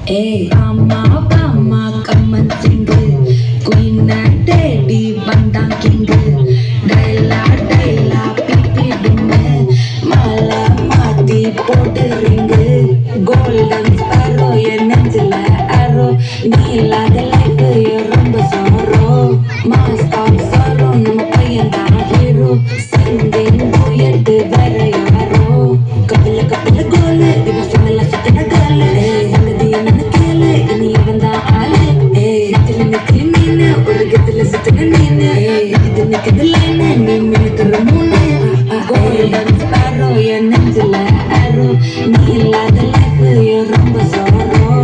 Hey, Bama, come and sing. Queen and Daddy, Bandang King. Daila, pipi dume. Mala, mati, podu ring. Golden sparrow, nenzila arrow. Nila, the life, rumba sorrow. Mask of sorrow, நம்ம பையன் தான் hero. Singing, duet, வேற யாரோ. கபில கபில கோலு, இவன் சொன்னல சுத்தின காலு. சங்கதி என்னன்னு கேளு, இனி இவன் தான் ஆளு. நெத்தில மீனு, ஒரு கத்துல சுத்தின நீனு. இது நிக்குது லைனு, நீ மினுக்குற மூணு. Golden sparrow, என் நெஞ்சில arrow. நீ இல்லாத life, ரொம்ப sorrow.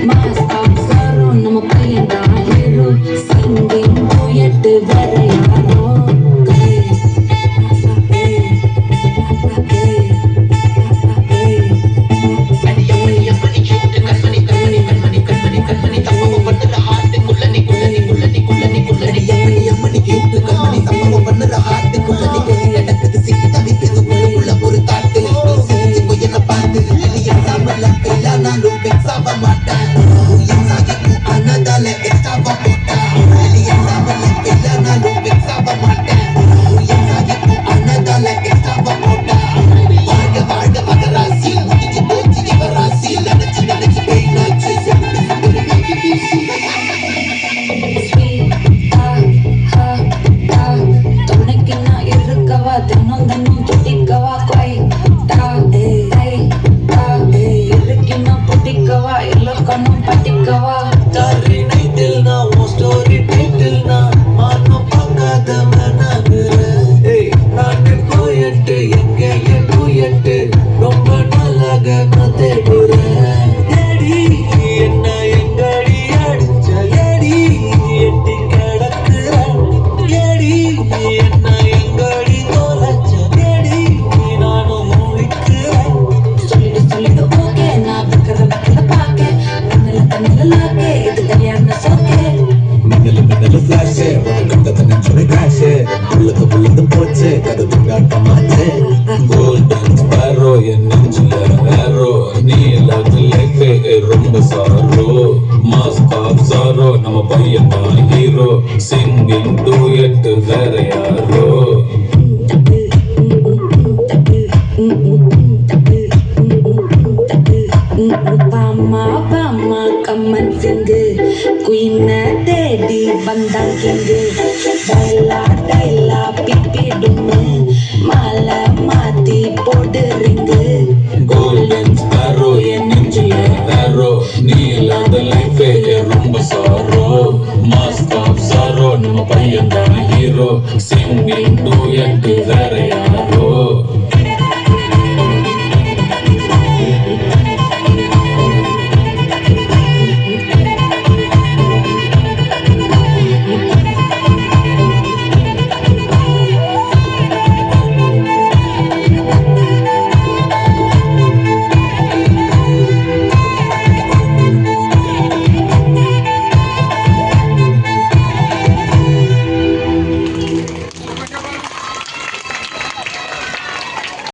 Mask of sorrow, நம்ம பையன் தான் hero. Singing, duet, வேற யாரோ. Golden sparrow, என் நெஞ்சில arrow. நீ இல்லாத life ரொம்ப sorrow. Mask of sorrow, நம்ம பையன் தான் hero. Singing duet, வேற யாரோ. Bama, come and sing. Queen and Daddy, Bandang King. Daila, pipi dume. Mala, mati, podu ring.